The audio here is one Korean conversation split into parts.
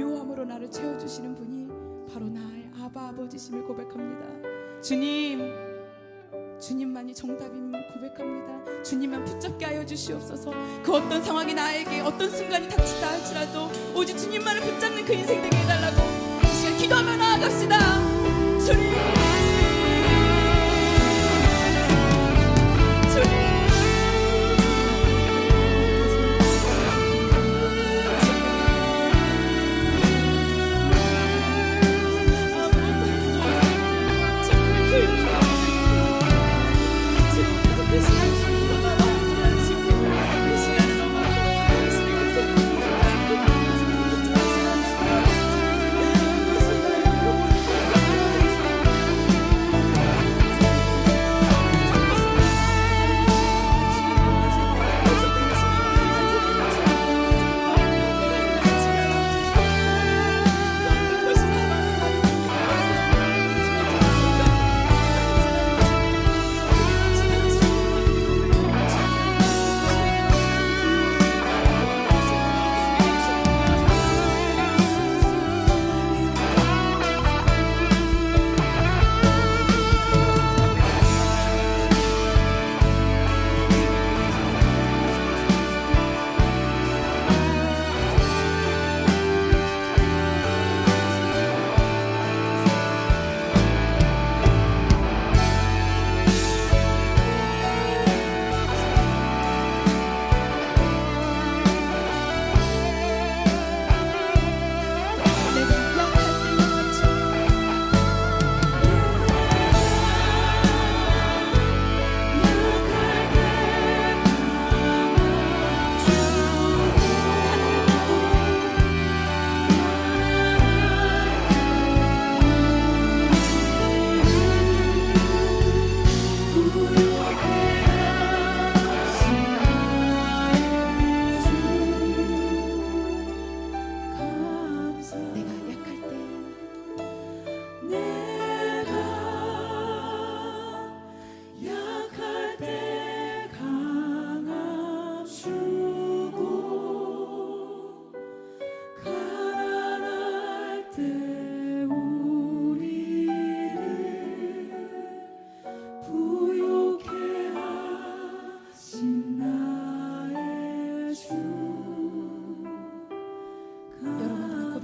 기도함으로 나를 채워주시는 분이 바로 나의 아바 아버지심을 고백합니다. 주님만이 정답임을 고백합니다. 주님만 붙잡게 하여 주시옵소서. 그 어떤 상황이 나에게 어떤 순간이 닥치다 할지라도 오직 주님만을 붙잡는 그 인생 되게 해달라고 이 시간 기도하며 나아갑시다. 주님,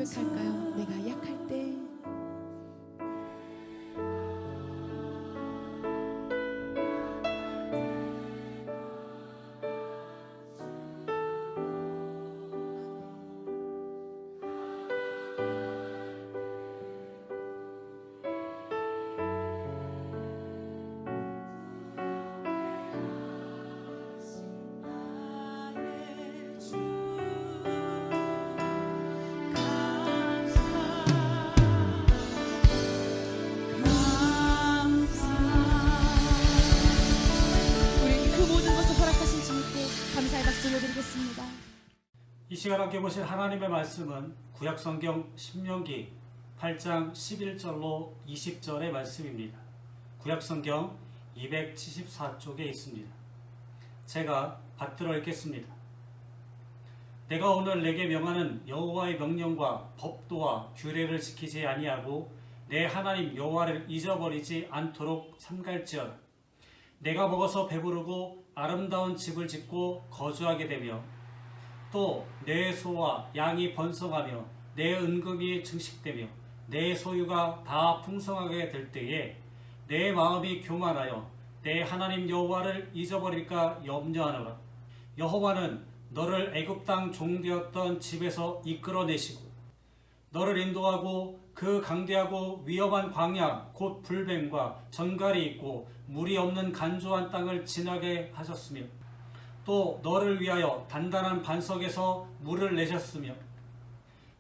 고백할까요? 내가 약할 때 드리겠습니다. 이 시간 함께 보실 하나님의 말씀은 구약성경 신명기 8장 11절로 20절의 말씀입니다. 구약성경 274쪽에 있습니다. 제가 받들어 읽겠습니다. 내가 오늘 내게 명하는 여호와의 명령과 법도와 규례를 지키지 아니하고 내 하나님 여호와를 잊어버리지 않도록 삼갈지어다. 내가 먹어서 배부르고 아름다운 집을 짓고 거주하게 되며 또 내 소와 양이 번성하며 내 은금이 증식되며 내 소유가 다 풍성하게 될 때에 내 마음이 교만하여 내 하나님 여호와를 잊어버릴까 염려하노라. 여호와는 너를 애굽 땅 종되었던 집에서 이끌어내시고 너를 인도하고 그 강대하고 위험한 광야 곧 불뱀과 전갈이 있고 물이 없는 간조한 땅을 지나게 하셨으며 또 너를 위하여 단단한 반석에서 물을 내셨으며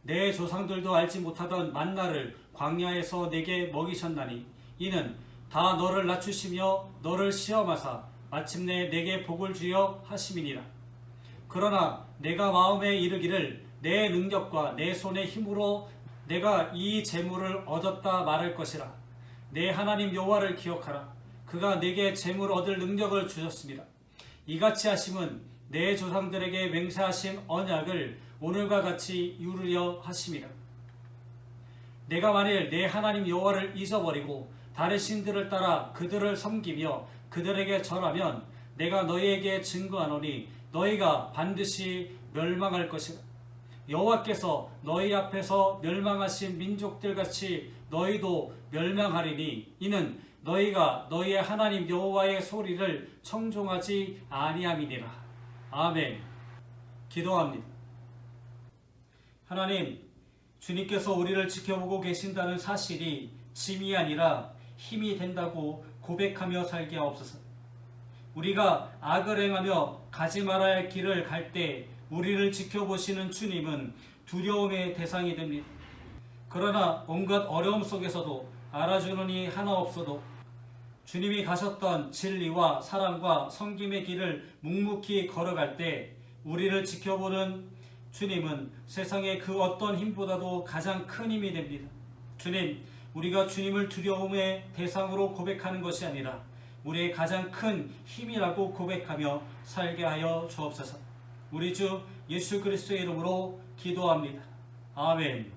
내 조상들도 알지 못하던 만나를 광야에서 내게 먹이셨나니 이는 다 너를 낮추시며 너를 시험하사 마침내 내게 복을 주여 하심이니라. 그러나 내가 마음에 이르기를 내 능력과 내 손의 힘으로 내가 이 재물을 얻었다 말할 것이라. 내 하나님 여호와를 기억하라. 그가 내게 재물 얻을 능력을 주셨습니다. 이같이 하심은 내 조상들에게 맹세하신 언약을 오늘과 같이 이루려 하심이라. 내가 만일 내 하나님 여호와를 잊어버리고 다른 신들을 따라 그들을 섬기며 그들에게 절하면 내가 너희에게 증거하노니 너희가 반드시 멸망할 것이라. 여호와께서 너희 앞에서 멸망하신 민족들같이 너희도 멸망하리니 이는 너희가 너희의 하나님 여호와의 소리를 청종하지 아니함이니라. 아멘. 기도합니다. 하나님, 주님께서 우리를 지켜보고 계신다는 사실이 짐이 아니라 힘이 된다고 고백하며 살게 하옵소서. 우리가 악을 행하며 가지 말아야 할 길을 갈 때 우리를 지켜보시는 주님은 두려움의 대상이 됩니다. 그러나 온갖 어려움 속에서도 알아주는 이 하나 없어도 주님이 가셨던 진리와 사랑과 섬김의 길을 묵묵히 걸어갈 때 우리를 지켜보는 주님은 세상의 그 어떤 힘보다도 가장 큰 힘이 됩니다. 주님, 우리가 주님을 두려움의 대상으로 고백하는 것이 아니라 우리의 가장 큰 힘이라고 고백하며 살게 하여 주옵소서. 우리 주 예수 그리스도의 이름으로 기도합니다. 아멘.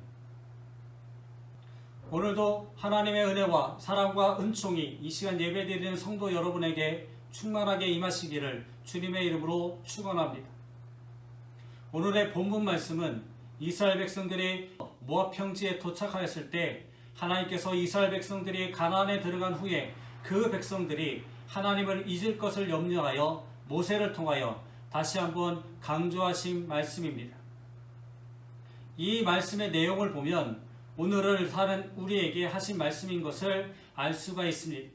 오늘도 하나님의 은혜와 사랑과 은총이 이 시간 예배드리는 성도 여러분에게 충만하게 임하시기를 주님의 이름으로 축원합니다. 오늘의 본문 말씀은 이스라엘 백성들이 모압 평지에 도착하였을 때 하나님께서 이스라엘 백성들이 가나안에 들어간 후에 그 백성들이 하나님을 잊을 것을 염려하여 모세를 통하여 다시 한번 강조하신 말씀입니다. 이 말씀의 내용을 보면 오늘을 사는 우리에게 하신 말씀인 것을 알 수가 있습니다.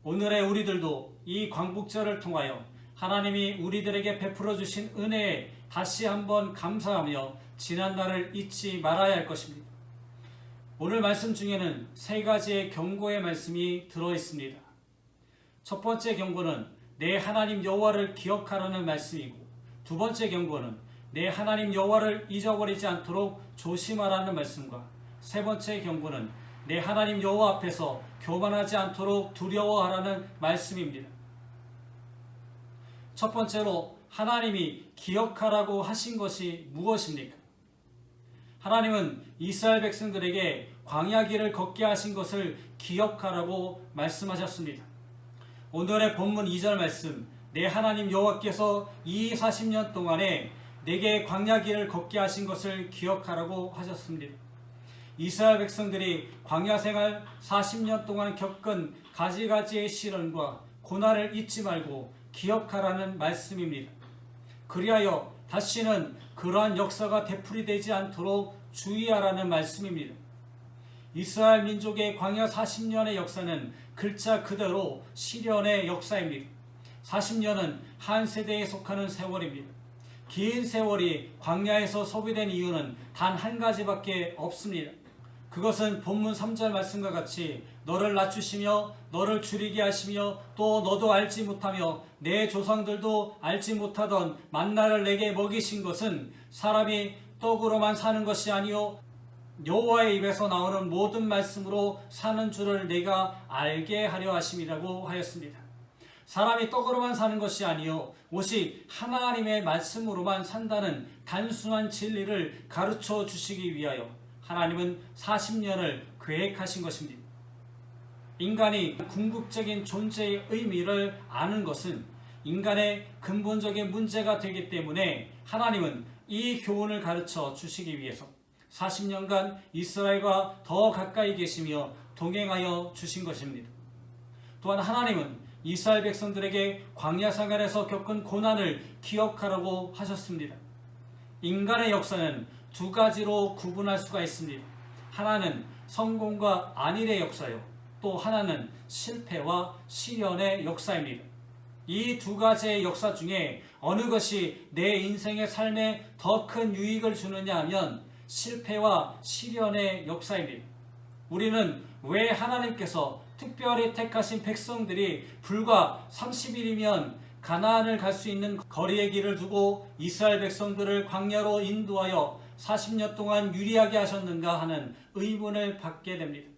오늘의 우리들도 이 광복절을 통하여 하나님이 우리들에게 베풀어 주신 은혜에 다시 한번 감사하며 지난날을 잊지 말아야 할 것입니다. 오늘 말씀 중에는 세 가지의 경고의 말씀이 들어 있습니다. 첫 번째 경고는 내 하나님 여호와를 기억하라는 말씀이고, 두 번째 경고는 내 하나님 여호와를 잊어버리지 않도록 조심하라는 말씀과, 세 번째 경고는 내 하나님 여호와 앞에서 교만하지 않도록 두려워하라는 말씀입니다. 첫 번째로 하나님이 기억하라고 하신 것이 무엇입니까? 하나님은 이스라엘 백성들에게 광야 길을 걷게 하신 것을 기억하라고 말씀하셨습니다. 오늘의 본문 2절 말씀, 내 하나님 여호와께서 이 40년 동안에 내게 광야 길을 걷게 하신 것을 기억하라고 하셨습니다. 이스라엘 백성들이 광야 생활 40년 동안 겪은 가지가지의 시련과 고난을 잊지 말고 기억하라는 말씀입니다. 그리하여 다시는 그러한 역사가 되풀이되지 않도록 주의하라는 말씀입니다. 이스라엘 민족의 광야 40년의 역사는 글자 그대로 시련의 역사입니다. 40년은 한 세대에 속하는 세월입니다. 긴 세월이 광야에서 소비된 이유는 단 한 가지밖에 없습니다. 그것은 본문 3절 말씀과 같이 너를 낮추시며 너를 줄이게 하시며 또 너도 알지 못하며 내 조상들도 알지 못하던 만나를 내게 먹이신 것은 사람이 떡으로만 사는 것이 아니요 여호와의 입에서 나오는 모든 말씀으로 사는 줄을 내가 알게 하려 하심이라고 하였습니다. 사람이 떡으로만 사는 것이 아니요 오직 하나님의 말씀으로만 산다는 단순한 진리를 가르쳐 주시기 위하여 하나님은 40년을 계획하신 것입니다. 인간이 궁극적인 존재의 의미를 아는 것은 인간의 근본적인 문제가 되기 때문에 하나님은 이 교훈을 가르쳐 주시기 위해서 40년간 이스라엘과 더 가까이 계시며 동행하여 주신 것입니다. 또한 하나님은 이스라엘 백성들에게 광야 생활에서 겪은 고난을 기억하라고 하셨습니다. 인간의 역사는 두 가지로 구분할 수가 있습니다. 하나는 성공과 안일의 역사요, 또 하나는 실패와 시련의 역사입니다. 이 두 가지의 역사 중에 어느 것이 내 인생의 삶에 더 큰 유익을 주느냐 하면 실패와 시련의 역사입니다. 우리는 왜 하나님께서 특별히 택하신 백성들이 불과 30일이면 가나안을 갈 수 있는 거리의 길을 두고 이스라엘 백성들을 광야로 인도하여 40년 동안 유리하게 하셨는가 하는 의문을 받게 됩니다.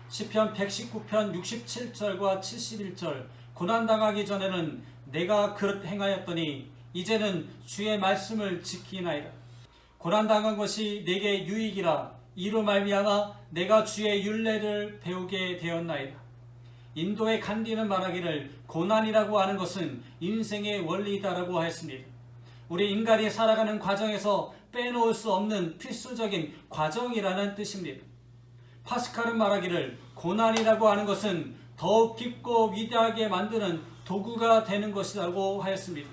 시편 119편 67절과 71절, 고난당하기 전에는 내가 그릇 행하였더니 이제는 주의 말씀을 지키나이다. 고난당한 것이 내게 유익이라 이로 말미암아 내가 주의 율례를 배우게 되었나이다. 인도의 간디는 말하기를 고난이라고 하는 것은 인생의 원리다라고 하였습니다. 우리 인간이 살아가는 과정에서 빼놓을 수 없는 필수적인 과정이라는 뜻입니다. 파스칼은 말하기를 고난이라고 하는 것은 더욱 깊고 위대하게 만드는 도구가 되는 것이라고 하였습니다.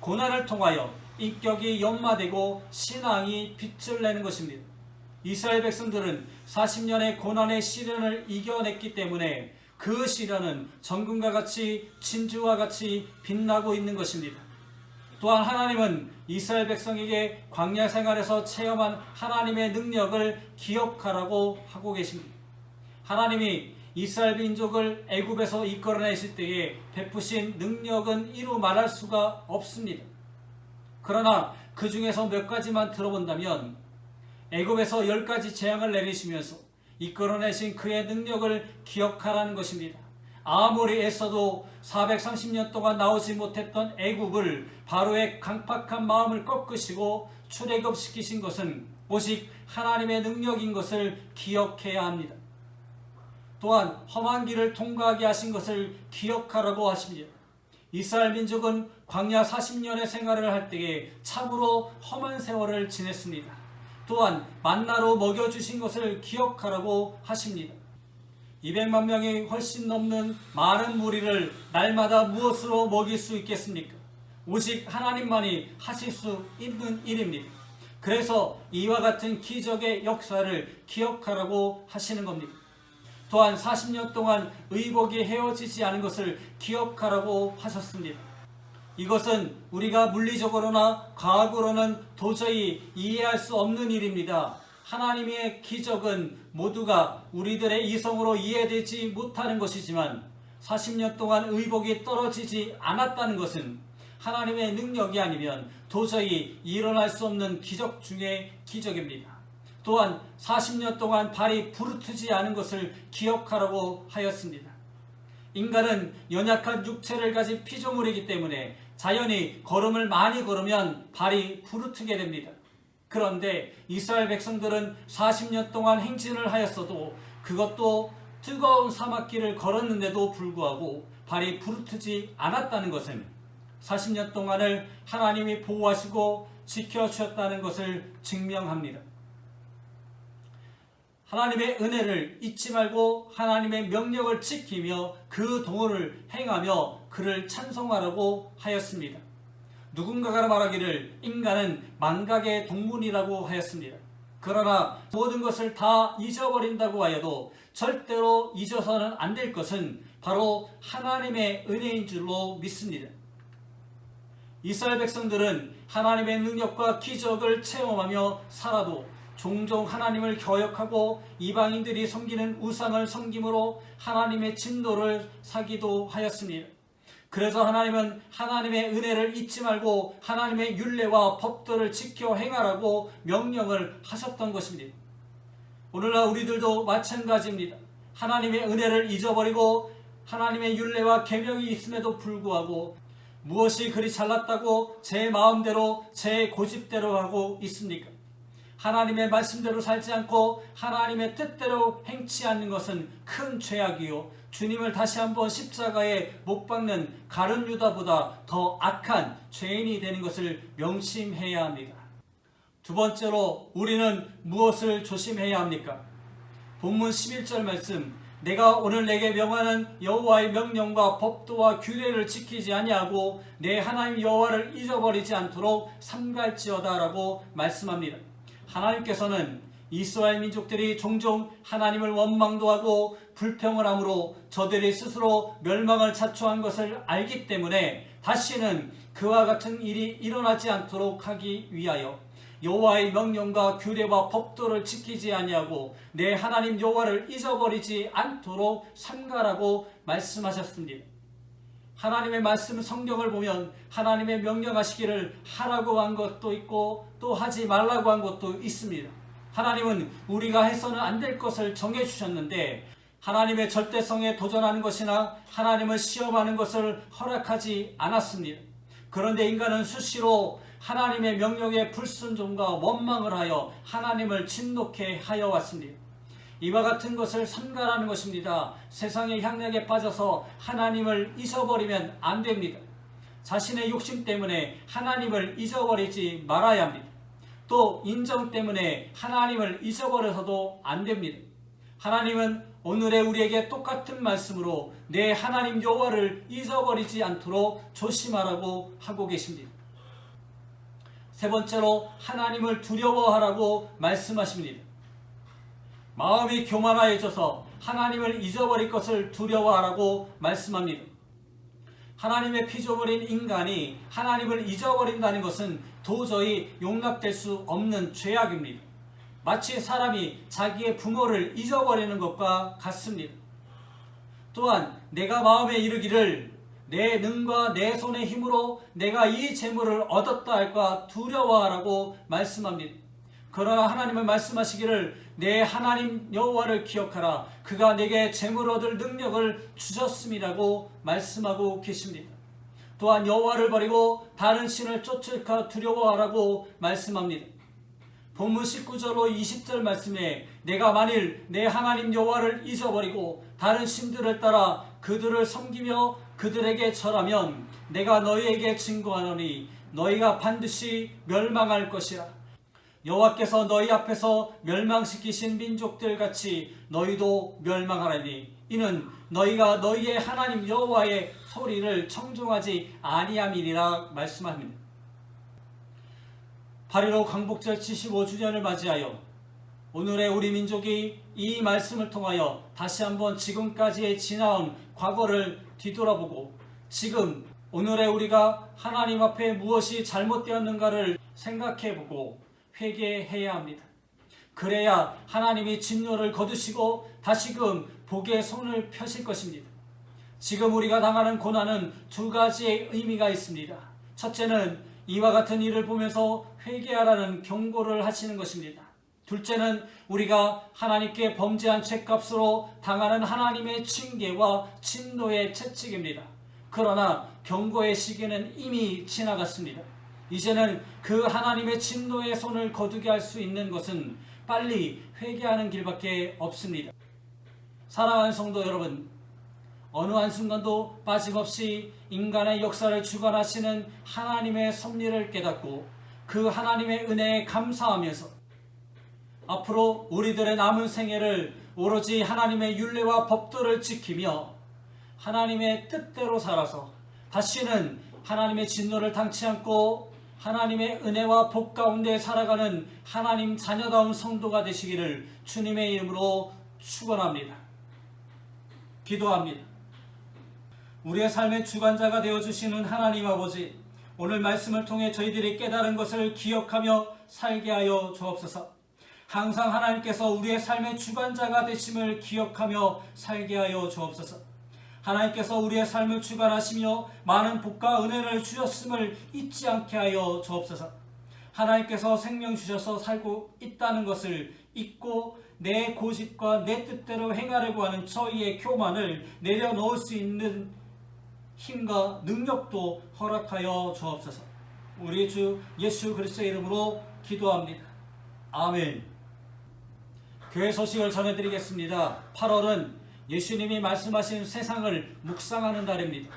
고난을 통하여 인격이 연마되고 신앙이 빛을 내는 것입니다. 이스라엘 백성들은 40년의 고난의 시련을 이겨냈기 때문에 그 시련은 정금과 같이 진주와 같이 빛나고 있는 것입니다. 또한 하나님은 이스라엘 백성에게 광야 생활에서 체험한 하나님의 능력을 기억하라고 하고 계십니다. 하나님이 이스라엘 민족을 애굽에서 이끌어내실 때에 베푸신 능력은 이루 말할 수가 없습니다. 그러나 그 중에서 몇 가지만 들어본다면 애굽에서 10가지 재앙을 내리시면서 이끌어내신 그의 능력을 기억하라는 것입니다. 아무리 애써도 430년 동안 나오지 못했던 애굽을 바로의 강팍한 마음을 꺾으시고 출애굽시키신 것은 오직 하나님의 능력인 것을 기억해야 합니다. 또한 험한 길을 통과하게 하신 것을 기억하라고 하십니다. 이스라엘 민족은 광야 40년의 생활을 할 때에 참으로 험한 세월을 지냈습니다. 또한 만나로 먹여주신 것을 기억하라고 하십니다. 200만 명이 훨씬 넘는 많은 무리를 날마다 무엇으로 먹일 수 있겠습니까? 오직 하나님만이 하실 수 있는 일입니다. 그래서 이와 같은 기적의 역사를 기억하라고 하시는 겁니다. 또한 40년 동안 의복이 헤어지지 않은 것을 기억하라고 하셨습니다. 이것은 우리가 물리적으로나 과학으로는 도저히 이해할 수 없는 일입니다. 하나님의 기적은 모두가 우리들의 이성으로 이해되지 못하는 것이지만 40년 동안 의복이 떨어지지 않았다는 것은 하나님의 능력이 아니면 도저히 일어날 수 없는 기적 중의 기적입니다. 또한 40년 동안 발이 부르트지 않은 것을 기억하라고 하였습니다. 인간은 연약한 육체를 가진 피조물이기 때문에 자연히 걸음을 많이 걸으면 발이 부르트게 됩니다. 그런데 이스라엘 백성들은 40년 동안 행진을 하였어도 그것도 뜨거운 사막길을 걸었는데도 불구하고 발이 부르트지 않았다는 것은 40년 동안을 하나님이 보호하시고 지켜주셨다는 것을 증명합니다. 하나님의 은혜를 잊지 말고 하나님의 명령을 지키며 그 도를 행하며 그를 찬송하라고 하였습니다. 누군가가 말하기를 인간은 망각의 동물이라고 하였습니다. 그러나 모든 것을 다 잊어버린다고 하여도 절대로 잊어서는 안 될 것은 바로 하나님의 은혜인 줄로 믿습니다. 이스라엘 백성들은 하나님의 능력과 기적을 체험하며 살아도 종종 하나님을 거역하고 이방인들이 섬기는 우상을 섬김으로 하나님의 진노를 사기도 하였습니다. 그래서 하나님은 하나님의 은혜를 잊지 말고 하나님의 율례와 법도를 지켜 행하라고 명령을 하셨던 것입니다. 오늘날 우리들도 마찬가지입니다. 하나님의 은혜를 잊어버리고 하나님의 율례와 계명이 있음에도 불구하고 무엇이 그리 잘났다고 제 마음대로 제 고집대로 하고 있습니까? 하나님의 말씀대로 살지 않고 하나님의 뜻대로 행치 않는 것은 큰 죄악이요 주님을 다시 한번 십자가에 못 박는 가룟 유다보다 더 악한 죄인이 되는 것을 명심해야 합니다. 두 번째로 우리는 무엇을 조심해야 합니까? 본문 11절 말씀, 내가 오늘 내게 명하는 여호와의 명령과 법도와 규례를 지키지 아니하고 내 하나님 여호와를 잊어버리지 않도록 삼갈지어다 라고 말씀합니다. 하나님께서는 이스라엘 민족들이 종종 하나님을 원망도 하고 불평을 하므로 저들이 스스로 멸망을 자초한 것을 알기 때문에 다시는 그와 같은 일이 일어나지 않도록 하기 위하여 여호와의 명령과 규례와 법도를 지키지 아니하고 내 하나님 여호와를 잊어버리지 않도록 삼가라고 말씀하셨습니다. 하나님의 말씀 성경을 보면 하나님의 명령하시기를 하라고 한 것도 있고 또 하지 말라고 한 것도 있습니다. 하나님은 우리가 해서는 안 될 것을 정해주셨는데 하나님의 절대성에 도전하는 것이나 하나님을 시험하는 것을 허락하지 않았습니다. 그런데 인간은 수시로 하나님의 명령에 불순종과 원망을 하여 하나님을 진노케 하여 왔습니다. 이와 같은 것을 삼가라는 것입니다. 세상의 향락에 빠져서 하나님을 잊어버리면 안 됩니다. 자신의 욕심 때문에 하나님을 잊어버리지 말아야 합니다. 또 인정 때문에 하나님을 잊어버려서도 안 됩니다. 하나님은 오늘의 우리에게 똑같은 말씀으로 내 하나님 여호와를 잊어버리지 않도록 조심하라고 하고 계십니다. 세 번째로 하나님을 두려워하라고 말씀하십니다. 마음이 교만하여져서 하나님을 잊어버릴 것을 두려워하라고 말씀합니다. 하나님의 피조물인 인간이 하나님을 잊어버린다는 것은 도저히 용납될 수 없는 죄악입니다. 마치 사람이 자기의 부모를 잊어버리는 것과 같습니다. 또한 내가 마음에 이르기를 내 능과 내 손의 힘으로 내가 이 재물을 얻었다 할까 두려워하라고 말씀합니다. 그러나 하나님은 말씀하시기를 내 하나님 여호와를 기억하라. 그가 내게 재물 얻을 능력을 주셨음이라고 말씀하고 계십니다. 또한 여호와를 버리고 다른 신을 쫓을까 두려워하라고 말씀합니다. 본문 19절로 20절 말씀에 내가 만일 내 하나님 여호와를 잊어버리고 다른 신들을 따라 그들을 섬기며 그들에게 절하면 내가 너희에게 증거하노니 너희가 반드시 멸망할 것이라. 여호와께서 너희 앞에서 멸망시키신 민족들 같이 너희도 멸망하라니 이는 너희가 너희의 하나님 여호와의 소리를 청종하지 아니함이니라 말씀합니다. 8.15 광복절 75주년을 맞이하여 오늘의 우리 민족이 이 말씀을 통하여 다시 한번 지금까지의 지나온 과거를 뒤돌아보고 지금 오늘의 우리가 하나님 앞에 무엇이 잘못되었는가를 생각해보고 회개해야 합니다. 그래야 하나님이 진노를 거두시고 다시금 복의 손을 펴실 것입니다. 지금 우리가 당하는 고난은 두 가지의 의미가 있습니다. 첫째는 이와 같은 일을 보면서 회개하라는 경고를 하시는 것입니다. 둘째는 우리가 하나님께 범죄한 죄값으로 당하는 하나님의 징계와 진노의 채찍입니다. 그러나 경고의 시기는 이미 지나갔습니다. 이제는 그 하나님의 진노의 손을 거두게 할 수 있는 것은 빨리 회개하는 길밖에 없습니다. 사랑하는 성도 여러분, 어느 한순간도 빠짐없이 인간의 역사를 주관하시는 하나님의 섭리를 깨닫고 그 하나님의 은혜에 감사하면서 앞으로 우리들의 남은 생애를 오로지 하나님의 율례와 법도를 지키며 하나님의 뜻대로 살아서 다시는 하나님의 진노를 당치 않고 하나님의 은혜와 복 가운데 살아가는 하나님 자녀다운 성도가 되시기를 주님의 이름으로 축원합니다. 기도합니다. 우리의 삶의 주관자가 되어주시는 하나님 아버지, 오늘 말씀을 통해 저희들이 깨달은 것을 기억하며 살게 하여 주옵소서. 항상 하나님께서 우리의 삶의 주관자가 되심을 기억하며 살게 하여 주옵소서. 하나님께서 우리의 삶을 주관하시며 많은 복과 은혜를 주셨음을 잊지 않게 하여 주옵소서. 하나님께서 생명 주셔서 살고 있다는 것을 잊고 내 고집과 내 뜻대로 행하려고 하는 저희의 교만을 내려놓을 수 있는 힘과 능력도 허락하여 주옵소서. 우리 주 예수 그리스도의 이름으로 기도합니다. 아멘. 교회 소식을 전해드리겠습니다. 8월은 예수님이 말씀하신 세상을 묵상하는 달입니다.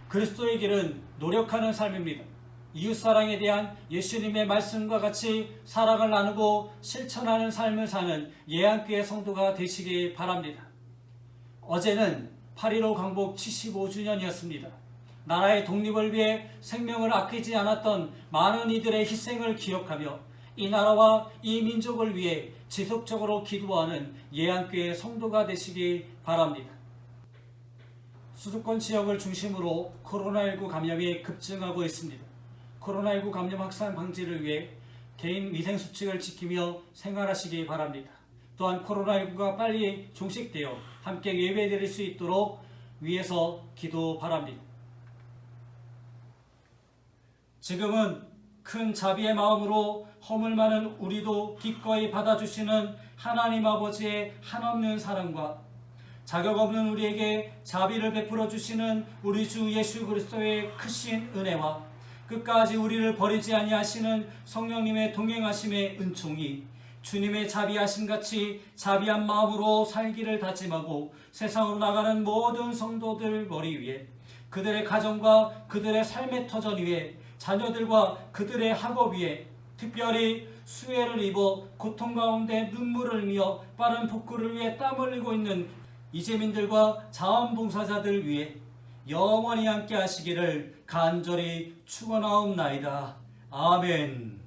그리스도의 길은 노력하는 삶입니다. 이웃사랑에 대한 예수님의 말씀과 같이 사랑을 나누고 실천하는 삶을 사는 예안교회 성도가 되시기 바랍니다. 어제는 8.15 광복 75주년이었습니다. 나라의 독립을 위해 생명을 아끼지 않았던 많은 이들의 희생을 기억하며 이 나라와 이 민족을 위해 지속적으로 기도하는 예안교회 성도가 되시기 바랍니다. 수도권 지역을 중심으로 코로나19 감염이 급증하고 있습니다. 코로나19 감염 확산 방지를 위해 개인 위생수칙을 지키며 생활하시기 바랍니다. 또한 코로나19가 빨리 종식되어 함께 예배드릴 수 있도록 위에서 기도 바랍니다. 지금은 큰 자비의 마음으로 허물 많은 우리도 기꺼이 받아주시는 하나님 아버지의 한없는 사랑과 자격 없는 우리에게 자비를 베풀어 주시는 우리 주 예수 그리스도의 크신 은혜와 끝까지 우리를 버리지 아니하시는 성령님의 동행하심의 은총이 주님의 자비하심 같이 자비한 마음으로 살기를 다짐하고 세상으로 나가는 모든 성도들 머리 위에, 그들의 가정과 그들의 삶의 터전 위에, 자녀들과 그들의 학업 위에, 특별히 수혜를 입어 고통 가운데 눈물을 흘리며 빠른 복구를 위해 땀 흘리고 있는 이재민들과 자원봉사자들 위해 영원히 함께 하시기를 간절히 축원하옵나이다. 아멘.